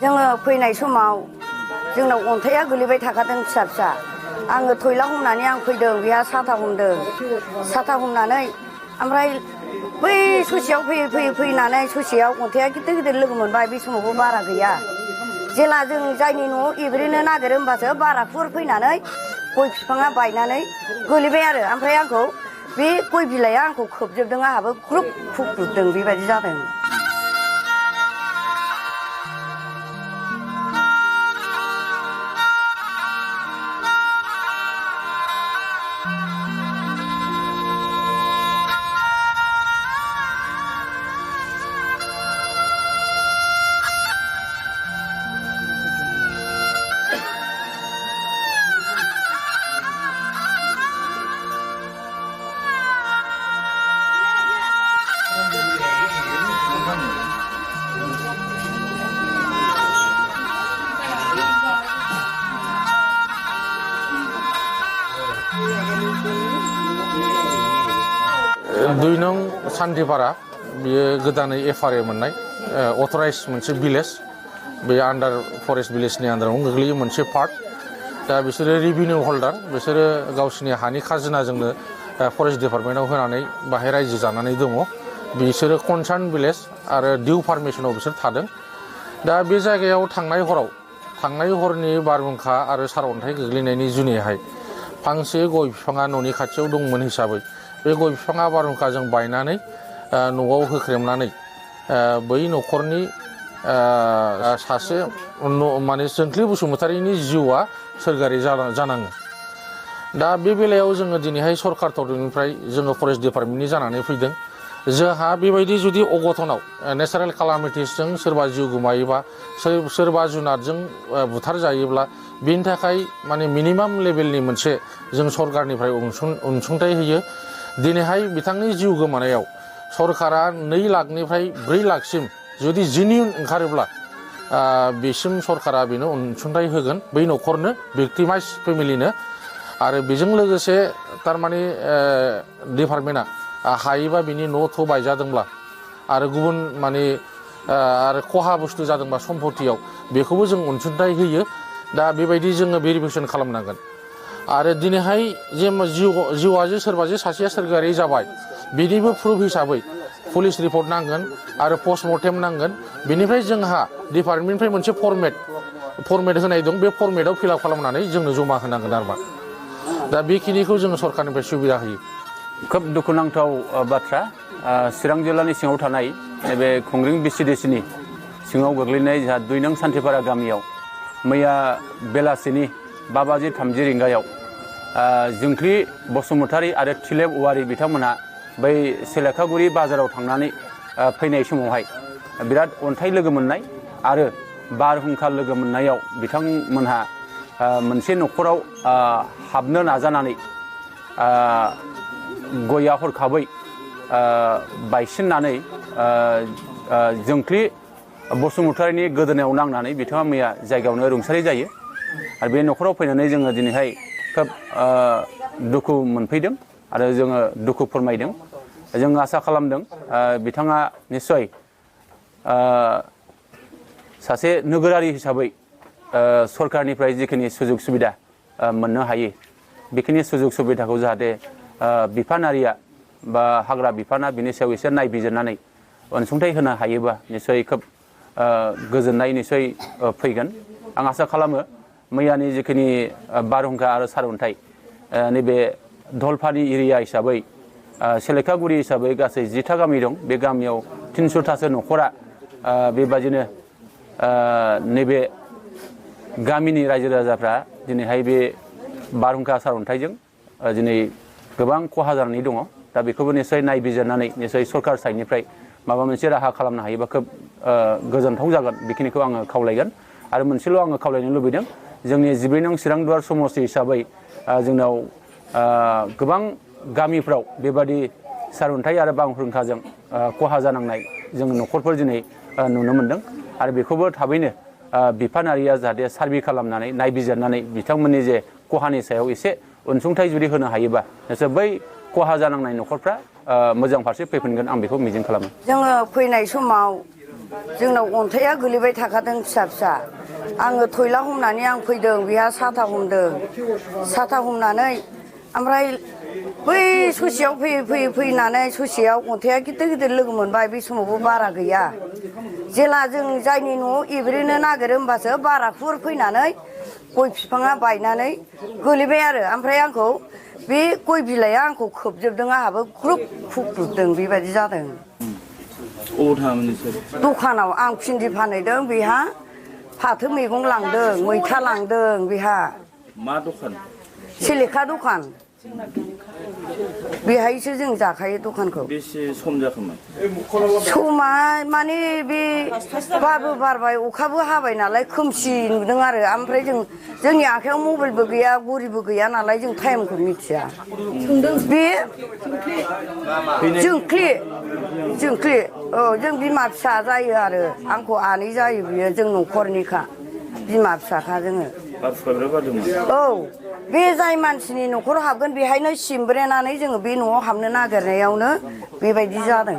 जोङो फैनाय समाव जोंनाव अन्थाइआ गोलैबाय थाखादों फिसा फिसा आङो थयला हमनानै आं फैदों बेहा साथा हमदों साथा हमनानै ओमफ्राय बै ससेयाव फैयै फैयै फैनानै ससेयाव अन्थाइआ गिदिर गिदिर लोगो मोनबाय बे समावबो बारा गैया जेला जों जायनि न'आव एब्रेनो नागिरो होमबासो बारा फुर फैनानै गय बिफाङा बायनानै गोलैबाय आरो ओमफ्राय आंखौ बे गय बिलाइआ आंखौ खोबजोबदों आंहाबो ग्रुब खुग्लुबदों बेबायदि जादों। दुई नं सान्थिपारा बियो गोदानै एफआरए मोननाय अथराइज मोनसे भिलेज बे आन्डार फरेस्ट भिलेजनि आन्डारावनो गोग्लैयो मोनसे पार्ट दा बिसोरो रेभिनिउ हल्डार बिसोरो गावसिनि हानि खाजोनाजोंनो फरेस्ट डिपार्टमेन्टआव होनानै बाहाय रायजो जानानै दङ बिसोरो कनसार्न भिलेज आरो डिउ फार्मेसनाव बिसोर थादों दा बे जायगायाव थांनाय हरनि बारहुंखा आरो सारअन्थाइ गोग्लैनायनि जुनैहाय फांसे गय बिफाङा न'नि खाथियाव दंमोन हिसाबै बे गय बिफाङा बारहुंखाजों बायनानै न'आव होख्रेमनानै बै न'खरनि सासे माने जोंख्लि बसुमतारीनि जिउआ सोरगोआरि जानाङो दा बे बेलायाव जोङो दिनैहाय सरकार तरफनिफ्राय जोङो फरेस्ट डिपार्टमेन्टनि जानानै फैदों जोंहा बेबायदि जुदि अघटनाव नेचारेल कालामिटिसजों सोरबा जिउ गोमायोबा सोरबा जुनारजों बुथार जायोब्ला बेनि थाखाय माने मिनिमाम लेभेलनि मोनसे जों सरकारनिफ्राय अनसुंथाइ होयो दिनैहाय बिथांनि जिउ गोमानायाव सरकारा 2 लाखनिफ्राय 4 लाखसिम जुदि जेन्युइन ओंखारोब्ला बेसिम सरकारा बेनो अनसुंथाइ होगोन बै न'खरनो भिक्टिमाइज फेमिलिनो आरो बेजों लोगोसे थारमाने डिपार्टमेन्टआ हायोबा बिनि न' बायजादोंब्ला आरो गुबुन माने आरो खहा बुस्थु जादोंबा सम्पतियाव बेखौबो जों अनसुंथाइ होयो दा बेबायदि जोङो भेरिफिकेसन खालामनांगोन आरो दिनैहाय जे जिउआ जे सोरबा जे सासेया सोरगोआरि जाबाय बिनिबो प्रुफ हिसाबै पुलिस रिपर्ट नांगोन आरो पस्टमर्टेम नांगोन बेनिफ्राय जोंहा डिपार्टमेन्टनिफ्राय मोनसे फर्मेट होनाय दं बे फर्मेटआव फिलआप खालामनानै जोंनो जमा होनांगोन आरोमा दा बेखिनिखौ जोङो सरकारनिफ्राय सुबिदा होयो खोब दुखुनांथाव बाथ्रा चिरां जिल्लानि सिङाव थानाय नैबे खुंग्रिं बिसिडिसिनि सिङाव गोग्लैनाय जोंहा 2 नं सान्थिपारा गामियाव मैया बेलासिनि 5:30 रिंगायाव जोंख्लि बसुमतारी आरो थिलेब औवारी बिथांमोनहा बै सेलेखागुरि बाजाराव थांनानै फैनाय समावहाय बिराद अन्थाइ लोगो मोननाय आरो बारहुंखा लोगो मोननायाव बिथांमोनहा मोनसे न'खराव हाबनो नाजानानै गया हरखाबै बायसिननानै जोंख्लि बसुमतारीनि गोदोनायाव नांनानै बिथाङा मैया जायगायावनो रुंसारि जायो आरो बे न'खराव फैनानै जोङो दिनैहाय खोब दुखु मोनफैदों आरो जोङो दुखु फोरमायदों जों आसा खालामदों बिथाङा निस्सय सासे नोगोरारि हिसाबै सरकारनिफ्राय जिखिनि सुजुग सुबिदा मोननो हायो बेखिनि सुजुग सुबिदाखौ जाहाथे बिफानारिया बा हाग्रा बिफाना बिनि सायाव एसे नायबिजिरनानै अनसुंथाइ होनो हायोबा निस्सय खोब गोजोननाय निस्सय फैगोन आं आसा खालामो मैयानि जिखिनि बारहुंखा आरो सारअन्थाइ नैबे धलफानि एरिया हिसाबै सेलेखागुरि हिसाबै गासै 10टा गामि दं बे गामियाव 300टासो न'खरा बेबादिनो नैबे गामिनि रायजो राजाफ्रा दिनैहाय बे बारहुंखा सारअन्थाइजों दिनै गोबां खहा जानानै दङ दा बेखौबो निस्सय नायबिजिरनानै निस्सय सरकार साइडनिफ्राय माबा मोनसे राहा खालामनो हायोबा खोब गोजोनथाव जागोन बेखिनिखौ आङो खावलायगोन आरो मोनसेल' आङो खावलायनो लुबैदों जोंनि 14 नं चिरां दुवार समस्ति हिसाबै जोंनाव गोबां गामिफ्राव बेबादि सारअन्थाइ आरो बारहुंखाजों खहा जानांनाय जों न'खरफोर दिनै नुनो मोनदों आरो बेखौबो थाबैनो बिफानारिया जाहाथे सार्भे खालामनानै नायबिजिरनानै बिथांमोननि जे खहानि सायाव एसे अनसुंथाइ जुदि होनो हायोबा निस्सय बै खहा जानांनाय न'खरफ्रा मोजां फारसे फैफिनगोन आं बेखौ मिजिं खालामो जोङो फैनाय समाव जोंनाव अन्थाइआ गोलैबाय थाखादों फिसा फिसा आङो थयला हमनानै आं फैदों बेहा साथा हमदों साथा हमनानै ओमफ्राय बै ससेयाव फैयै फैनानै ससेयाव अन्थाइआ गिदिर गिदिर लोगो मोनबाय बे समावबो बारा गैया जेला जों जायनि न'आव एब्रेनो नागिरो होमबासो बारा हुर फैनानै गय बिफाङा बायनानै गोलैबाय आरो ओमफ्राय आंखौ बे गय बिलाइआ आंखौ खोबजोबदों आंहाबो ग्रुब खुग्लुबदों बेबायदि जादों दखानाव आं भिन्दि फानहैदों बेहा फाथो मैगं लांदों मैथा लांदों बेहा मा दखान सिलेखा दखान बेहायसो जों जाखायो दखानखौ बेसे सम जाखोमोन समा माने बे बारबो बारबाय अखाबो हाबाय नालाय खोमसि नुदों आरो ओमफ्राय जोंनि आखायाव मबाइलबो गैया घरिबो गैया नालाय जों टाइमखौ मिथिया बे जोंख्लि औ जों बिमा फिसा जायो आरो आंखौ आनै जायो बियो जों न'खरनिखा बिमा फिसाखा जोङो औ बे जाय मानसिनि न'खराव हाबगोन बेहायनो सिमब्रेनानै जोङो बे न'आव हाबनो नागिरनायावनो बेबायदि जादों